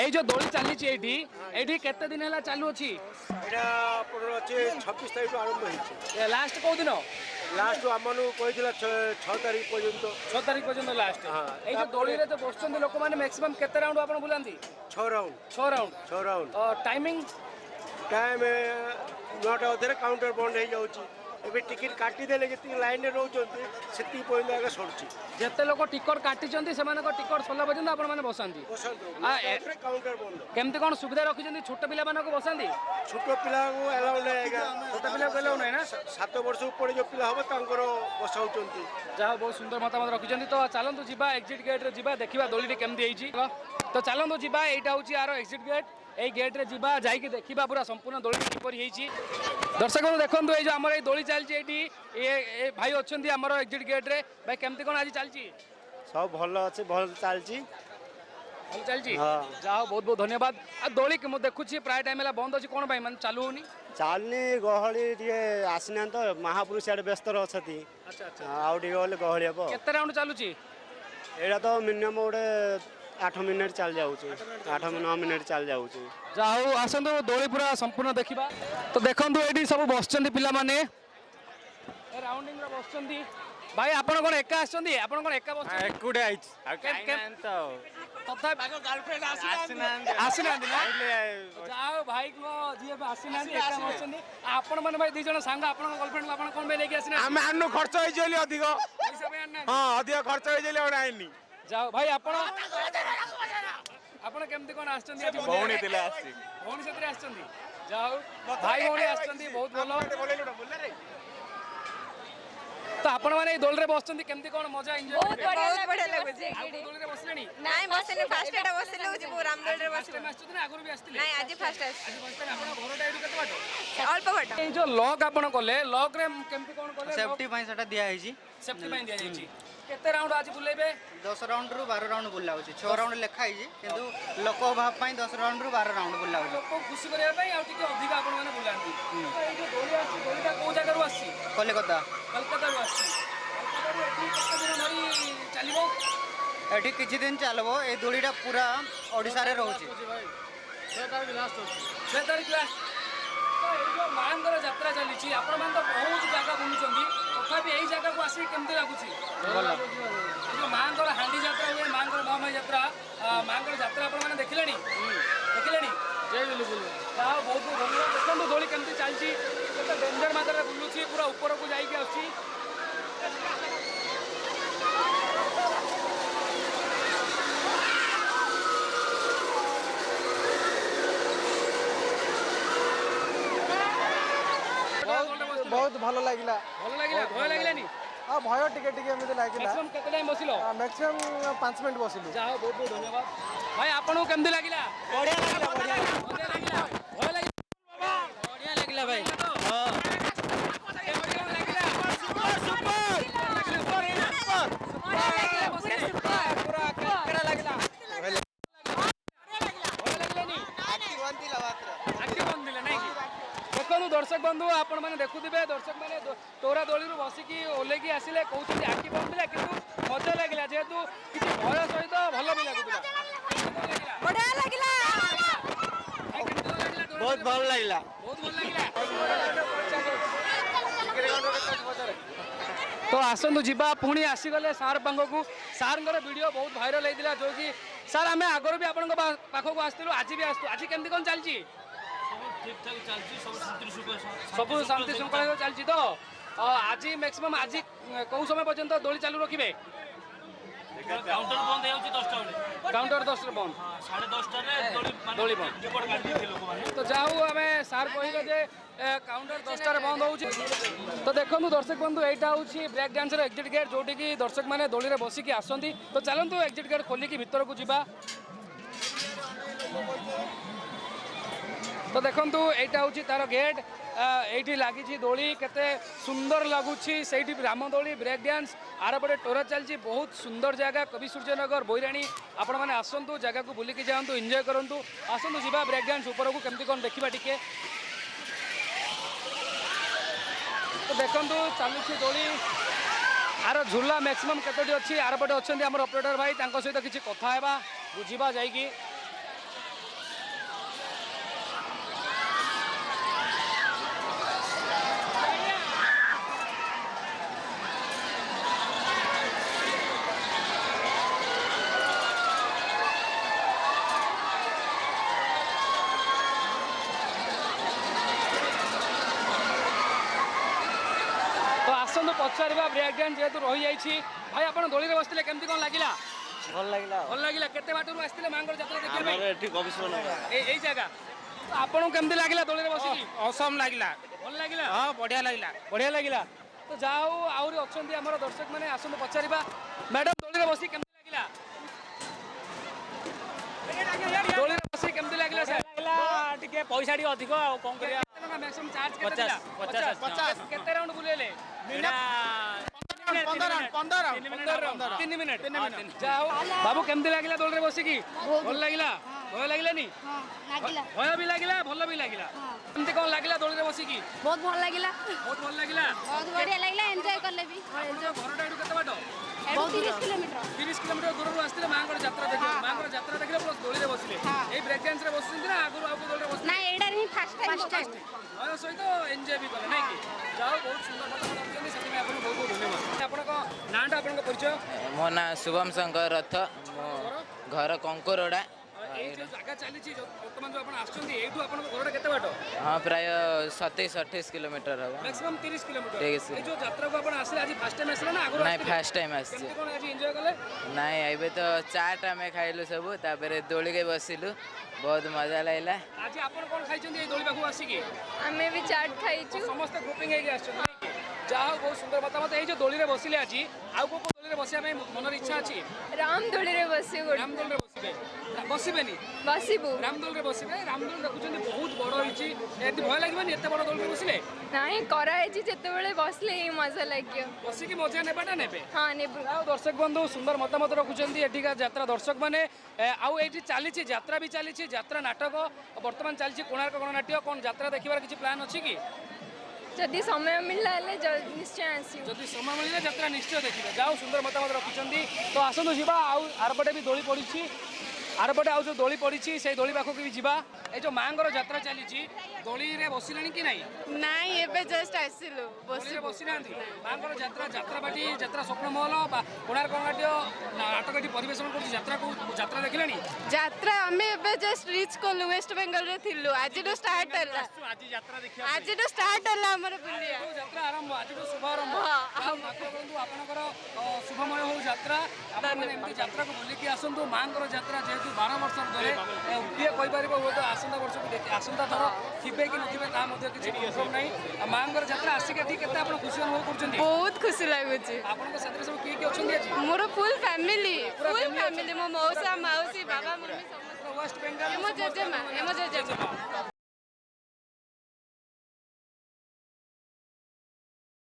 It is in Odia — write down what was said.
এই যে দোଳି ଚାଲିଛି ଏଇଠି କେତେ ଦିନ ହେଲା ଚାଲୁଅଛି? এটা আপনার হচ্ছে 26 তারিখ আরম্ভ হয়েছে। ଲାଷ୍ଟ କୋଉ ଦିନ? লাস্ট আমার কইছিল 6 তারিখ পর্যন্ত। 6 ତାରିଖ ପର୍ଯ୍ୟନ୍ତ ଲାଷ୍ଟ। ଏଇ ଯେ ଦୋଳିରେ ତ ବସୁଛନ୍ତି ଲୋକମାନେ ମ୍ୟାକ୍ସିମମ୍ କେତେ ରାଉଣ୍ଡ ଆପଣ ବୁଲାନ୍ତି? 6 round. 6 round. 6 round. Timing time 9টা অধরে কাউন্টার বন্ধ হয়ে যাচ্ছে। ଏବେ ଟିକେଟ କାଟିଦେଲେ ଯେତିକି ଲାଇନରେ ରହୁଛନ୍ତି ସେତିକି ପର୍ଯ୍ୟନ୍ତ ଆଗ ସରୁଛି। ଯେତେ ଲୋକ ଟିକଟ କାଟିଛନ୍ତି ସେମାନଙ୍କ ଟିକଟ ସରିଲା ପର୍ଯ୍ୟନ୍ତ ଆପଣମାନେ ବସାନ୍ତି? କାଉଣ୍ଟର ବନ୍ଦ। କେମିତି କ'ଣ ସୁବିଧା ରଖିଛନ୍ତି? ଛୋଟ ପିଲାମାନଙ୍କୁ ବସାନ୍ତି? ଛୋଟ ପିଲାଙ୍କୁ ଆଲାଉ ନାହିଁ ଆଜ୍ଞା। ଛୋଟ ପିଲାକୁ ଆଲାଉ ନାହିଁ ନା? 7 ବର୍ଷ ଉପରେ ଯେଉଁ ପିଲା ହବ ତାଙ୍କର ବସାଉଛନ୍ତି। ଯାହା ବହୁତ ସୁନ୍ଦର ମତାମତ ରଖିଛନ୍ତି। ତ ଚାଲନ୍ତୁ ଯିବା ଏକ୍ଜିଟ୍ ଗେଟ୍ରେ ଯିବା, ଦେଖିବା ଦୋଳିଟି କେମିତି ହେଇଛି। ତ ଚାଲନ୍ତୁ ଯିବା, ଏଇଟା ହେଉଛି ଆର ଏକ୍ଜିଟ୍ ଗେଟ୍। এই গেট্রে যা যাই দেখা পুরা সম্পূর্ণ দোলি কিপর হয়েছি। দর্শক বন্ধু দেখুন এই যে আমার এই দোলি চালছে এটি এ ভাই অনেক আমার এক্জিট গেট্রে। ভাই কেমতি কোণ আজ চালছি? সব ভালো আছে, ভালো চালছি। ভালো চালছি? যা হোক বহুত বহুত ধন্যবাদ। আর দোলি মু দেখুছি প্রায় টাইম হল বন্ধ আছে, কোণ পাই মানে চালু হউনি? চালনি গহଳି ଟିକେ ଆସିନାହାନ୍ତି ତ, ମହାପୁରୁଷ ସିଆଡ଼େ ବ୍ୟସ୍ତରେ ଅଛନ୍ତି। ଆଉ ଟିକେ ଗଲେ ଗହଳି ହେବ। କେତେ ରାଉଣ୍ଡ ଚାଲୁଛି? ଏଇଟା ତ ମିନିମମ୍ ଗୋଟେ 8 ମିନିଟ୍ ଚାଲି ଯାଉଛି। 8-9 ମିନିଟ୍ ଚାଲି ଯାଉଛି। ଯା ହଉ ଆସନ୍ତୁ ଦୋଳି ପୁରା ସମ୍ପୂର୍ଣ୍ଣ ଦେଖିବା। ତ ଦେଖନ୍ତୁ ଏଇଠି ସବୁ ବସିଛନ୍ତି ପିଲାମାନେ, ରାଉଣ୍ଡିଂ ରେ ବସିଛନ୍ତି। ଭାଇ ଆପଣ କ'ଣ ଏକା ଆସିଛନ୍ତି? ଆପଣ କ'ଣ ଏକା ବସିଛନ୍ତି? ଏକୁଟିଆ ଆଇଛି। ତଥାପି ଗାର୍ଲଫ୍ରେଣ୍ଡ ଆସିନାହାନ୍ତି ନା? ଯାହା ହଉ ଭାଇ ଯିଏ ଆସିନାହାନ୍ତି ଏକା ବସିଛନ୍ତି। ଆପଣ ମାନେ ଭାଇ 2 ଜଣ ସାଙ୍ଗ, ଆପଣଙ୍କ ଗାର୍ଲଫ୍ରେଣ୍ଡ ଆପଣ କ'ଣ ପାଇଁ ନେଇକି ଆସିନାହାନ୍ତି? ଆମେ ଆନୁ ଖର୍ଚ୍ଚ ହେଇଛି ବୋଲି ଅଧିକ। ପଇସା ପାଇଁ ଆଣିନାହାନ୍ତି? ହଁ ଅଧିକ ଖର୍ଚ୍ଚ ହେଇଛି ବୋଲି ଆମେ ଆଣିନି। ଯାଉ ଭାଇ ଆପଣ କେମିତି କ'ଣ ଆସିଛନ୍ତି? ଭଉଣୀ ଥିଲେ ଆସିଛି। ଭଉଣୀ ସାଥିରେ ଆସିଛନ୍ତି? ଯାଉ ଭାଇ ଭଉଣୀ ଆସିଛନ୍ତି, ବହୁତ ଭଲ। ତ ଆପଣ ମାନେ ଏଇ ଦୋଳିରେ ବସିଛନ୍ତି, କେମିତି କ'ଣ ମଜା ଏନ୍ଜୟ? ବହୁତ ବଢିଆ ଲାଗୁଛି। ଦୋଳିରେ ବସିଲେଣି? ନାଇଁ ବସିନି, ଫାଷ୍ଟ ଏଟା ବସିଲୁ ରାମ ଦୋଳିରେ ବସିଲୁ। ଆସିଛନ୍ତି ନା ଆଗରୁ ବି ଆସିଥିଲେ? ନାଇଁ ଆଜି ଫାଷ୍ଟ ଆସିଛି। ଆଜି ଫାଷ୍ଟ ଟାଇମ୍। ଆପଣଙ୍କ ଘରଟା ଏଇଠୁ କେତେ ବାଟ? ଅଳ୍ପ ବାଟ। ଏଇ ଯୋଉ ଲକ୍ ଆପଣ କଲେ, ଲକ୍ ରେ କେମିତି କ'ଣ କଲେ? सेफ्टी ପାଇଁ ସେଟା ଦିଆ ହେଇଛି। ସେଫ୍ଟି ପାଇଁ ଦିଆଯାଇଛି। କେତେ ରାଉଣ୍ଡ ଆଜି ବୁଲେଇବେ? 10 ରାଉଣ୍ଡରୁ 12 ରାଉଣ୍ଡ ବୁଲା ହଉଛି। 6 ରାଉଣ୍ଡ ଲେଖା ହେଇଛି, କିନ୍ତୁ ଲୋକ ଅଭାବ ପାଇଁ 10 ରାଉଣ୍ଡରୁ 12 ରାଉଣ୍ଡ ବୁଲା ହଉଛି। ଲୋକଙ୍କୁ ଖୁସି କରିବା ପାଇଁ ଆଉ ଟିକେ ଅଧିକ ଆପଣ ମାନେ ବୁଲାନ୍ତି। ଏଇ ଯୋଉ ଦୋଳି ଆସିଛି, ଦୋଳିଟା କୋଉ ଜାଗାରୁ ଆସିଛି? କଲିକତା। କଲକାତାରୁ ଆସିଛି। କଲକାତାରୁ ଏଠି କେତେ ଦିନ ଧରି ଚାଲିବ? ଏଠି କିଛି ଦିନ ଚାଲିବ। ଏଇ ଦୋଳିଟା ପୁରା ଓଡ଼ିଶାରେ ରହୁଛି। 6 ତାରିଖ ଲାଷ୍ଟ ଅଛି। 6 ତାରିଖ ଲାଷ୍ଟ। ତ ଏଇ ଯୋଉ ମାଙ୍କର ଯାତ୍ରା ଚାଲିଛି, ଆପଣମାନେ ତ ବହୁତ ଜାଗା ବୁଲୁଛନ୍ତି, ତଥାପି ଏଇ ଜାଗାକୁ ଆସିକି କେମିତି ଲାଗୁଛି? ଭଲ। ଏଇ ଯୋଉ ମାଙ୍କର ହାଣ୍ଡି ଯାତ୍ରା ହୁଏ, ମାଙ୍କର ମହାମାୟୀ ଯାତ୍ରା, ମାଙ୍କର ଯାତ୍ରା ଆପଣମାନେ ଦେଖିଲେଣି? ଦେଖିଲେଣି? ଯାହା ବହୁତ ବହୁତ ଧନ୍ୟବାଦ। ଦେଖନ୍ତୁ ଦୋଳି କେମିତି ଚାଲିଛି, କେତେ ଡେଞ୍ଜର ମାତ୍ରାରେ ବୁଲୁଛି, ପୁରା ଉପରକୁ ଯାଇକି ଆସୁଛି। ବହୁତ ଭଲ ଲାଗିଲା। ଭଲ ଲାଗିଲା? ଭୟ ଲାଗିଲାନି? ହଁ ଭୟ ଟିକେ ଟିକେ ଏମିତି ଲାଗିଲା। ମ୍ୟାକ୍ସିମମ୍ କେତେ ଟାଇମ୍ ବସିଲ? ମ୍ୟାକ୍ସିମମ୍ 5 ମିନିଟ୍ ବସିଲୁ। ଯାହା ହଉ ବହୁତ ବହୁତ ଧନ୍ୟବାଦ। ଭାଇ ଆପଣଙ୍କୁ କେମିତି ଲାଗିଲା? ବଢିଆ ଲାଗିଲା, ବଢିଆ ଲାଗିଲା। ବଢିଆ ଲାଗିଲା? ଭୟ ଲାଗିଲା? ବଢିଆ ଲାଗିଲା ଭାଇ। ଦେଖନ୍ତୁ ଦର୍ଶକ ବନ୍ଧୁ, ଆପଣ ମାନେ ଦେଖୁଥିବେ, ଦର୍ଶକ ମାନେ ତୋରା ଦୋଳିରୁ ବସିକି ଓହ୍ଲେଇକି ଆସିଲେ କହୁଛନ୍ତି ଆଖି ବନ୍ଦ ଥିଲା, କିନ୍ତୁ ମଜା ଲାଗିଲା, ଯେହେତୁ କିଛି ଭୟ ସହିତ ଭଲ ବି ଲାଗୁଥିଲା। ବଢିଆ ଲାଗିଲା। ବହୁତ ଭଲ ଲାଗିଲା। ବହୁତ ଭଲ ଲାଗିଲା। ତ ଆସନ୍ତୁ ଯିବା, ପୁଣି ଆସିଗଲେ ସାର୍ ପାଖକୁ। ସାର୍ଙ୍କର ଭିଡ଼ିଓ ବହୁତ ଭାଇରାଲ ହେଇଥିଲା, ଯୋଉକି ସାର୍ ଆମେ ଆଗରୁ ବି ଆପଣଙ୍କ ପାଖକୁ ଆସିଥିଲୁ, ଆଜି ବି ଆସିଛୁ। ଆଜି କେମିତି କ'ଣ ଚାଲିଛି? ঠিকঠাক চালছি সব শান্তি ସବୁ ଶାନ୍ତି ଶୃଙ୍ଖଳା ଚାଲିଛି ତ? ଆଜି ମ୍ୟାକ୍ସିମମ୍ ଆଜି କୋଉ ସମୟ ପର୍ଯ୍ୟନ୍ତ ଦୋଳି ଚାଲୁ ରଖିବେ? কাউন্টার বন্ধ হয়ে যাচ্ছে 10টা বেলে କାଉଣ୍ଟର 10ରେ ବନ୍ଦ, 10:30ରେ ଦୋଳି ବନ୍ଦ। রিপোর্ট কাটি দিয়েছে ଲୋକମାନେ। ତ ଯାହା ହଉ ଆମେ ସାର୍ କହିଲେ ଯେ କାଉଣ୍ଟର 10ଟାରେ ବନ୍ଦ ହେଉଛି। ତ ଦେଖନ୍ତୁ ଦର୍ଶକ ବନ୍ଧୁ, ଏଇଟା ହେଉଛି ବ୍ରେକ୍ ଡ୍ୟାନ୍ସର ଏକ୍ଜିଟ୍ ଗେଟ୍, ଯୋଉଠିକି ଦର୍ଶକମାନେ ଦୋଳିରେ ବସିକି ଆସନ୍ତି। ତ ଚାଲନ୍ତୁ ଏକ୍ଜିଟ୍ ଗେଟ୍ ଖୋଲିକି ଭିତରକୁ ଯିବା। ତ ଦେଖନ୍ତୁ ଏଇଟା ହେଉଛି ତାର ଗେଟ୍। এইটি লাগিছি দোলি, কেতে সুন্দর লাগুছি। সেইটি রামদোলি, ব্রেক ড্যান্স, আরপটে টোরা চালছি। বহুত সুন্দর জায়গা, কবি সূর্যনগর, বৈরাণী। আপন মানে আসন্তু, জায়গাকে বুলিকি যাআন্তু, এনজয় করন্তু। আসন্তু যা ব্রেক ড্যান্স উপরকু কেমতি কোন দেখিবা টিকে। তো দেখন্তু চালুছি দোলি। আর ঝুলা ম্যাক্সিমম কেতোটি অছি? আরপটে অছন্তি আমার অপারেটর ভাই, তাঙ্ক সহিত কিছু কথা হেবা, বুঝিবা যাইকি। ପଚାରିବା ବ୍ରେକ୍ ଡ୍ୟାନ୍ସ ଯେହେତୁ ରହିଯାଇଛି ଭାଇ ଆପଣ ଦୋଳିରେ ବସିଥିଲେ କେମିତି କ'ଣ ଲାଗିଲା ଭଲ ଲାଗିଲା ଭଲ ଲାଗିଲା କେତେ ବାଟରୁ ଆସିଥିଲେ ମାଙ୍କର ଯାତ୍ରା ଦେଖିବା ପାଇଁ ଏଠି ଗବେଷଣା ଏଇ ଜାଗା ତ ଆପଣଙ୍କୁ କେମିତି ଲାଗିଲା ଦୋଳିରେ ବସିକି ଅସମ ଲାଗିଲା ଭଲ ଲାଗିଲା ହଁ ବଢିଆ ଲାଗିଲା ବଢିଆ ଲାଗିଲା ତ ଯାହା ହଉ ଆହୁରି ଅଛନ୍ତି ଆମର ଦର୍ଶକ ମାନେ ଆସନ୍ତୁ ପଚାରିବା ମ୍ୟାଡାମ ଦୋଳିରେ ବସି କେମିତି ଲାଗିଲା ଦୋଳିରେ ବସି କେମିତି ଲାଗିଲା ସାର୍ ଟିକେ ପଇସା ଟିକେ ଅଧିକ ଆଉ କଣ କରିବା ମ୍ୟାକ୍ସିମମ୍ ଚାର୍ଜ କେତେ 50, ଥିଲା 50 କେତେ ରାଉଣ୍ଡ ବୁଲେଇଲେ 3 ମିନିଟ୍ ଯାହା ହଉ ବାବୁ କେମିତି ଲାଗିଲା ଦୋଳିରେ ବସିକି ଭଲ ଲାଗିଲା ଭୟ ଲାଗିଲାନି ଭୟ ବି ଲାଗିଲା ଭଲ ବି ଲାଗିଲା କେମିତି କ'ଣ ଲାଗିଲା ଦୋଳିରେ ବସିକି ବହୁତ ଭଲ ଲାଗିଲା ବହୁତ ଭଲ ଲାଗିଲା ବହୁତ ବଢିଆ ଲାଗିଲା ଏନ୍ଜୟ କଲେ ବି ଆପଣଙ୍କ ଘରଟା ଏଠୁ କେତେ ବାଟ 30 କିଲୋମିଟର 30 କିଲୋମିଟର ଦୂରରୁ ଆସିଥିଲେ ମାଙ୍କର ଯାତ୍ରା ଦେଖିଲେ ମାଙ୍କର ଯାତ୍ରା ଦେଖିଲେ ପ୍ଲସ୍ ଦୋଳିରେ ବସିଲେ ଏଇ ବ୍ରେକ୍ ଡ୍ୟାନ୍ସରେ ବସୁଛନ୍ତି ନା ଆଗରୁ ଆଉ ଦୋଳିରେ ବସିଲେ ନା ଏଇଟାରେ ହିଁ ଫାଷ୍ଟ ଟାଇମ୍ ଭୟ ସହିତ ଏନ୍ଜୟ ବି କଲେ ନାଇଁ କି ଯାହା ହଉ ବହୁତ ସୁନ୍ଦର କଥା ରଖିଛନ୍ତି ସେଥିପାଇଁ ଆପଣଙ୍କୁ ବହୁତ ବହୁତ ଧନ୍ୟବାଦ ଆପଣଙ୍କ ନାଁଟା ଆପଣଙ୍କ ପରିଚୟ ମୋ ନାଁ ଶୁଭମ ଶଙ୍କର ରଥ ମୋ ଘର କଙ୍କରୋଡ଼ା ଏଇ ଯୋଉ ଜାଗା ଚାଲିଛି ବର୍ତ୍ତମାନ ଯୋଉ ଆପଣ ଆସୁଛନ୍ତି ଏଇଠୁ ଆପଣଙ୍କ ଘରଟା କେତେ ବାଟ ହଁ ପ୍ରାୟ 27-28 କିଲୋମିଟର ହେବ ମ୍ୟାକ୍ସିମମ୍ 30 କିଲୋମିଟର 30 ଏଇ ଯୋଉ ଯାତ୍ରାକୁ ଆପଣ ଆସିଲେ ଆଜି ଫାର୍ଷ୍ଟ ଟାଇମ୍ ଆସିଲେ ନା ଆଗରୁ ନାଇଁ ଆସିଥିଲେ? ଫାର୍ଷ୍ଟ ଟାଇମ୍ ଆସିଛି କେମିତି କ'ଣ ଆଜି ଏନ୍ଜୟ କଲେ ନାଇଁ ଏବେ ତ ଚାଟ୍ ଆମେ ଖାଇଲୁ ସବୁ ତାପରେ ଦୋଳିରେ ବସିଲୁ ବହୁତ ମଜା ଲାଗିଲା ଆଜି ଆପଣ କ'ଣ ଖାଇଛନ୍ତି ଏଇ ଦୋଳି ପାଖକୁ ଆସିକି ଆମେ ବି ଚାଟ୍ ଖାଇଛୁ ସମସ୍ତେ ଗ୍ରୁପିଂ ହେଇକି ଆସିଛନ୍ତି ନାଇଁ କି? ଯାହା ହଉ ବହୁତ ସୁନ୍ଦର ମତାମତ ଏଇ ଯୋଉ ଦୋଳିରେ ବସିଲେ ଆଜି ଆଉ କୋଉ ଦୋଳିରେ ବସିବା ପାଇଁ ମନର ଇଚ୍ଛା ଅଛି ରାମ ଦୋଳିରେ ବସିବୁ ରାମ ଦୋଳିରେ ବସିବେ ବସିବେନି ବସିବୁ ରାମ ଦୋଳିରେ ବସିବେ ରାମ ଦୋଳି ଦେଖୁଛନ୍ତି ବହୁତ ବଡ଼ ହେଇଛି ଏମିତି ଭୟ ଲାଗିବନି ଏତେ ବଡ଼ ଦୋଳିରେ ବସିଲେ ନାଇଁ କରାହେଇଛି ଯେତେବେଳେ ବସିଲେ ହିଁ ମଜା ଲାଗିବ ବସିକି ମଜା ନେବାଟା ନେବେ ହଁ ନେବୁ ଆଉ ଦର୍ଶକ ବନ୍ଧୁ ସୁନ୍ଦର ମତାମତ ରଖୁଛନ୍ତି ଏଠିକା ଯାତ୍ରା ଦର୍ଶକ ମାନେ ଆଉ ଏଇଠି ଚାଲିଛି ଯାତ୍ରା ବି ଚାଲିଛି ଯାତ୍ରା ନାଟକ ବର୍ତ୍ତମାନ ଚାଲିଛି କୋଣାର୍କ ଗଣନାଟ୍ୟ କ'ଣ ଯାତ୍ରା ଦେଖିବାର କିଛି ପ୍ଲାନ୍ ଅଛି କି ଯଦି ସମୟ ମିଳିଲା ହେଲେ ନିଶ୍ଚୟ ଆସିବୁ ଯଦି ସମୟ ମିଳିଲେ ଯାତ୍ରା ନିଶ୍ଚୟ ଦେଖିବେ ଯାଉ ସୁନ୍ଦର ମତାମତ ରଖିଛନ୍ତି ତ ଆସନ୍ତୁ ଯିବା ଆଉ ଆରପଟେ ବି ଦୋଳି ପଡ଼ିଛି ଆରପଟେ ଆଉ ଯେଉଁ ଦୋଳି ପଡ଼ିଛି ସେଇ ଦୋଳି ପାଖକୁ ବି ଯିବା এই যে মাঙ্গর যাত্রা চালিছি দোলিরে বসিলেনি কি নাই ନାଇଁ ଏବେ ଜଷ୍ଟ ଆସିଲୁ দোলিরে বসি নাহান্তি মাঙ্গর যাত্রা যাত্রাবাটি যাত্রা স্বপ্নমহল বা কোଣାর্ক গণনাট্য নাটক এটি পরিবেশন করছি যাত্রা দেখিলেনি ଯାତ୍ରା ଆମେ ଏବେ ଜଷ୍ଟ ରିଚ୍ କଲୁ ୱେଷ୍ଟ ବେଙ୍ଗଲରେ ଥିଲୁ ଆଜିଠୁ ଷ୍ଟାର୍ଟ ହେଲା ଆଜି ଯାତ୍ରା ଦେଖିବା ଆଜିଠୁ ଷ୍ଟାର୍ଟ ହେଲା ଆମର ବୁଲିବା যাত্রা আরম্ভ আজকে শুভ আরম্ভ আপনার শুভময় হো যাত্রা আপনার এমনি যাত্রা বুলিকি আসন্তু মাঙ্গর যাত্রা যেহেতু 12 বর্ষর ধরে কিଏ କହିପାରିବ ହୁଏତ ଆସନ୍ତା ବର୍ଷକୁ ଦେଖି ଆସନ୍ତା ଥର ଥିବେ କି ନଥିବେ ତାହା ମଧ୍ୟ କିଛି କନଫର୍ମ ନାହିଁ ମାଙ୍କର ଯାତ୍ରା ଆସିକି ଏଠି କେତେ ଆପଣ ଖୁସି ଅନୁଭବ କରୁଛନ୍ତି ବହୁତ ଖୁସି ଲାଗୁଛି ଆପଣଙ୍କ ସାଥିରେ ସବୁ କିଏ କିଏ ଅଛନ୍ତି ଆଜି ମୋର ଫୁଲ୍ ଫ୍ୟାମିଲି ମୋ ମଉସା ମାଉସୀ ବାବା ମମ୍ମି ସମସ୍ତେ ୱେଷ୍ଟ ବେଙ୍ଗଲ ମୋ ଜେଜେମା